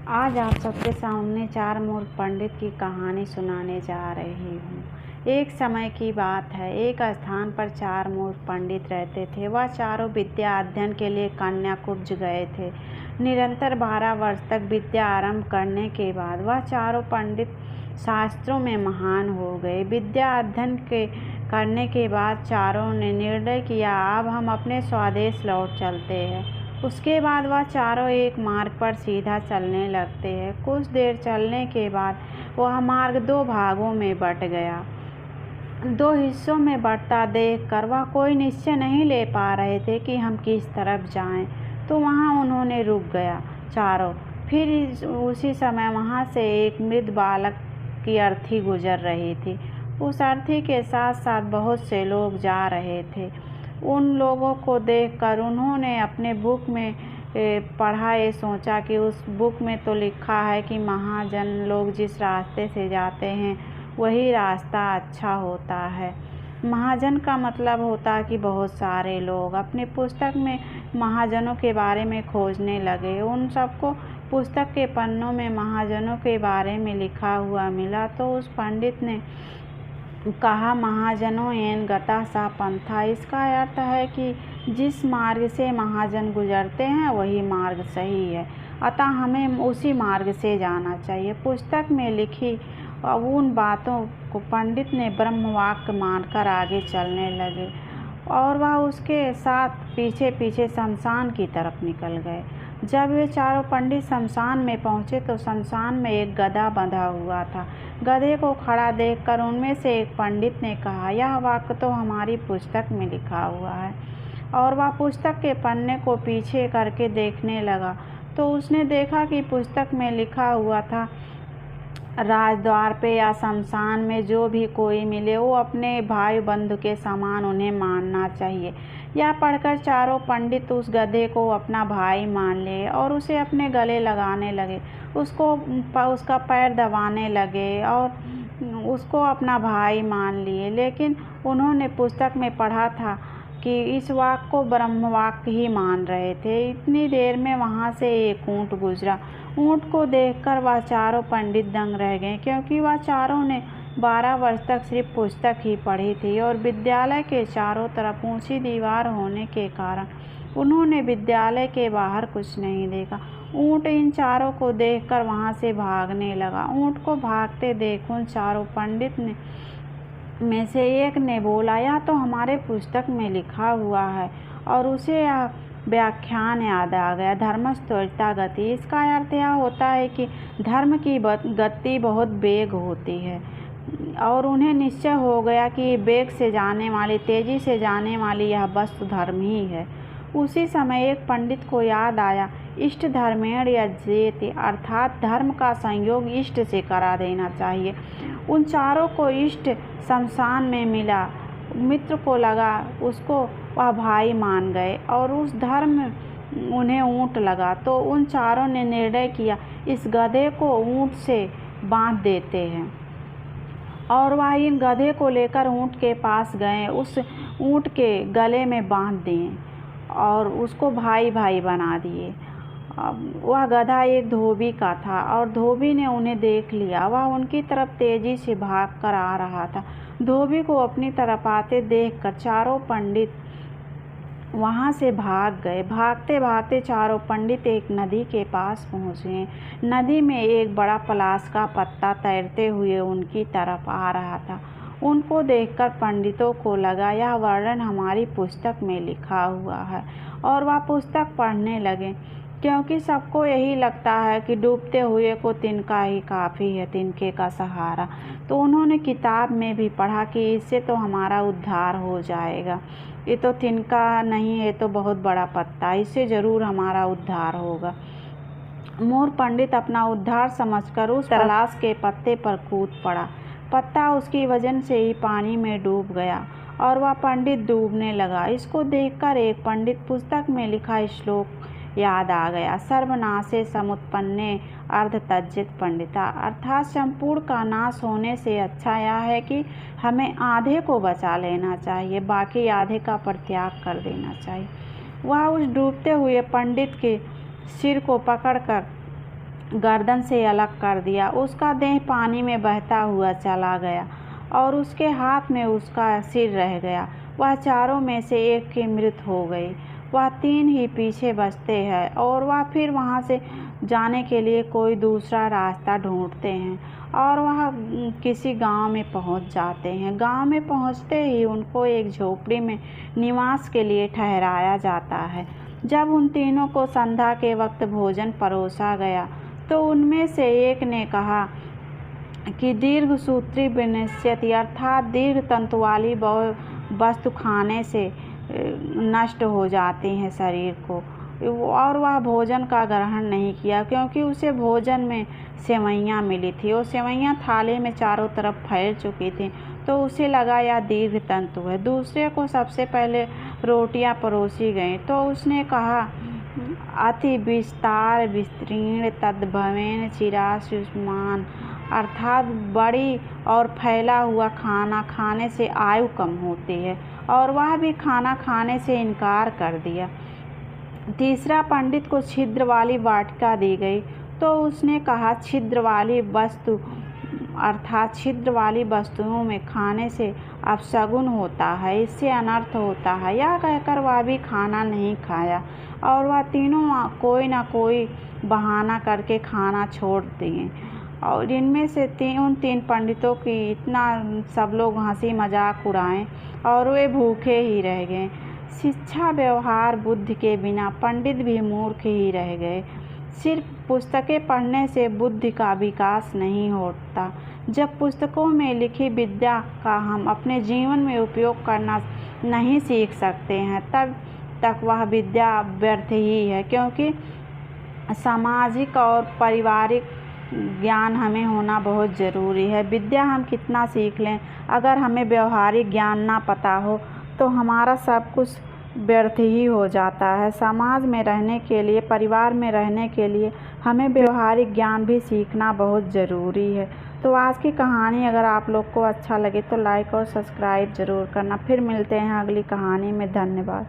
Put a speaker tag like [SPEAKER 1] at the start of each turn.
[SPEAKER 1] आज आप सबके सामने चार मूर्ख पंडित की कहानी सुनाने जा रही हूँ। एक समय की बात है। एक स्थान पर चार मूर्ख पंडित रहते थे। वह चारों विद्या अध्ययन के लिए कन्याकुब्ज गए थे। निरंतर 12 वर्ष तक विद्या आरंभ करने के बाद वह चारों पंडित शास्त्रों में महान हो गए। विद्या अध्ययन करने के बाद चारों ने निर्णय किया, अब हम अपने स्वदेश लौट चलते हैं। उसके बाद वह चारों एक मार्ग पर सीधा चलने लगते हैं। कुछ देर चलने के बाद वह मार्ग 2 भागों में बँट गया। 2 हिस्सों में बँटता देखकर वह कोई निश्चय नहीं ले पा रहे थे कि हम किस तरफ जाएं, तो वहाँ उन्होंने रुक गया चारों। फिर उसी समय वहाँ से एक मृत बालक की अर्थी गुजर रही थी। उस अर्थी के साथ साथ बहुत से लोग जा रहे थे। उन लोगों को देखकर उन्होंने अपने बुक में पढ़ा, ये सोचा कि उस बुक में तो लिखा है कि महाजन लोग जिस रास्ते से जाते हैं वही रास्ता अच्छा होता है। महाजन का मतलब होता है कि बहुत सारे लोग। अपनी पुस्तक में महाजनों के बारे में खोजने लगे। उन सबको पुस्तक के पन्नों में महाजनों के बारे में लिखा हुआ मिला, तो उस पंडित ने कहा, महाजनों एन गता सा पंथा। इसका अर्थ है कि जिस मार्ग से महाजन गुजरते हैं वही मार्ग सही है, अतः हमें उसी मार्ग से जाना चाहिए। पुस्तक में लिखी उन बातों को पंडित ने ब्रह्मवाक्य मानकर आगे चलने लगे और वह उसके साथ पीछे पीछे शमशान की तरफ निकल गए। जब वे चारों पंडित शमशान में पहुँचे तो शमशान में एक गधा बंधा हुआ था। गधे को खड़ा देखकर उनमें से एक पंडित ने कहा, यह वाक्य तो हमारी पुस्तक में लिखा हुआ है। और वह पुस्तक के पन्ने को पीछे करके देखने लगा तो उसने देखा कि पुस्तक में लिखा हुआ था, राजद्वार पे या शमशान में जो भी कोई मिले वो अपने भाई बंधु के समान उन्हें मानना चाहिए। यह पढ़कर चारों पंडित उस गधे को अपना भाई मान लिए और उसे अपने गले लगाने लगे, उसका पैर दबाने लगे और उसको अपना भाई मान लिए। लेकिन उन्होंने पुस्तक में पढ़ा था कि इस वाक्य को ब्रह्मवाक्य ही मान रहे थे। इतनी देर में वहाँ से एक ऊँट गुजरा। ऊँट को देखकर वह चारों पंडित दंग रह गए, क्योंकि वह चारों ने 12 वर्ष तक सिर्फ पुस्तक ही पढ़ी थी और विद्यालय के चारों तरफ ऊंची दीवार होने के कारण उन्होंने विद्यालय के बाहर कुछ नहीं देखा। ऊँट इन चारों को देखकर वहाँ से भागने लगा। ऊँट को भागते देख उन चारों पंडित में से एक ने बोला, यह तो हमारे पुस्तक में लिखा हुआ है। और उसे यह व्याख्यान याद आ गया, धर्मस्त्वरिता गति। इसका अर्थ यह होता है कि धर्म की गति बहुत वेग होती है और उन्हें निश्चय हो गया कि वेग से जाने वाली, तेजी से जाने वाली यह वस्तु धर्म ही है। उसी समय एक पंडित को याद आया, इष्ट धर्मेण यज्येति, अर्थात धर्म का संयोग इष्ट से करा देना चाहिए। उन चारों को इष्ट शमशान में मिला, मित्र को लगा, उसको वह भाई मान गए और उस धर्म उन्हें ऊँट लगा। तो उन चारों ने निर्णय किया, इस गधे को ऊँट से बांध देते हैं। और वह इन गधे को लेकर ऊँट के पास गए, उस ऊँट के गले में बांध दिए और उसको भाई भाई बना दिए। वह गधा एक धोबी का था और धोबी ने उन्हें देख लिया। वह उनकी तरफ तेजी से भाग कर आ रहा था। धोबी को अपनी तरफ आते देखकर चारों पंडित वहाँ से भाग गए। भागते भागते चारों पंडित एक नदी के पास पहुँचे। नदी में एक बड़ा पलाश का पत्ता तैरते हुए उनकी तरफ आ रहा था। उनको देखकर पंडितों को लगा, यह वर्णन हमारी पुस्तक में लिखा हुआ है, और वह पुस्तक पढ़ने लगे, क्योंकि सबको यही लगता है कि डूबते हुए को तिनका ही काफ़ी है, तिनके का सहारा। तो उन्होंने किताब में भी पढ़ा कि इससे तो हमारा उद्धार हो जाएगा। ये तो तिनका नहीं, ये तो बहुत बड़ा पत्ता, इससे ज़रूर हमारा उद्धार होगा। मोर पंडित अपना उद्धार समझकर उस पलाश के पत्ते पर कूद पड़ा। पत्ता उसकी वजन से ही पानी में डूब गया और वह पंडित डूबने लगा। इसको देखकर एक पंडित पुस्तक में लिखा श्लोक याद आ गया, सर्वनाशे समुत्पन्ने अर्धत्यजित पंडिता, अर्थात संपूर्ण का नाश होने से अच्छा यह है कि हमें आधे को बचा लेना चाहिए, बाकी आधे का परित्याग कर देना चाहिए। वह उस डूबते हुए पंडित के सिर को पकड़कर गर्दन से अलग कर दिया। उसका देह पानी में बहता हुआ चला गया और उसके हाथ में उसका सिर रह गया। वह चारों में से एक की मृत्यु हो गई। वह 3 ही पीछे बचते हैं और वह फिर वहाँ से जाने के लिए कोई दूसरा रास्ता ढूंढते हैं और वह किसी गांव में पहुँच जाते हैं। गांव में पहुँचते ही उनको एक झोपड़ी में निवास के लिए ठहराया जाता है। जब उन तीनों को संध्या के वक्त भोजन परोसा गया तो उनमें से एक ने कहा कि दीर्घसूत्री विनश्यति अर्थात दीर्घ तंतु वाली वस्तु खाने से नष्ट हो जाती हैं शरीर को, और वह भोजन का ग्रहण नहीं किया क्योंकि उसे भोजन में सेवइयाँ मिली थी। वो सेवइयाँ थाली में चारों तरफ फैल चुकी थी तो उसे लगा यह दीर्घ तंतु है। दूसरे को सबसे पहले रोटियां परोसी गईं तो उसने कहा अति विस्तार विस्तीर्ण तद्भवेन चिरायुष्मान अर्थात बड़ी और फैला हुआ खाना खाने से आयु कम होती है, और वह भी खाना खाने से इनकार कर दिया। तीसरा पंडित को छिद्र वाली वाटिका दी गई तो उसने कहा छिद्र वाली वस्तु अर्थात छिद्र वाली वस्तुओं में खाने से अपशगुन होता है, इससे अनर्थ होता है। यह कहकर वह भी खाना नहीं खाया और वह तीनों कोई न कोई बहाना करके खाना छोड़ दिए। और इनमें से उन 3 पंडितों की इतना सब लोग हंसी मजाक उड़ाएं और वे भूखे ही रह गए। शिक्षा व्यवहार बुद्धि के बिना पंडित भी मूर्ख ही रह गए। सिर्फ पुस्तकें पढ़ने से बुद्धि का विकास नहीं होता। जब पुस्तकों में लिखी विद्या का हम अपने जीवन में उपयोग करना नहीं सीख सकते हैं तब तक वह विद्या व्यर्थ ही है, क्योंकि सामाजिक और पारिवारिक ज्ञान हमें होना बहुत ज़रूरी है। विद्या हम कितना सीख लें, अगर हमें व्यवहारिक ज्ञान ना पता हो तो हमारा सब कुछ व्यर्थ ही हो जाता है। समाज में रहने के लिए, परिवार में रहने के लिए हमें व्यवहारिक ज्ञान भी सीखना बहुत ज़रूरी है। तो आज की कहानी अगर आप लोग को अच्छा लगे तो लाइक और सब्सक्राइब ज़रूर करना। फिर मिलते हैं अगली कहानी में। धन्यवाद।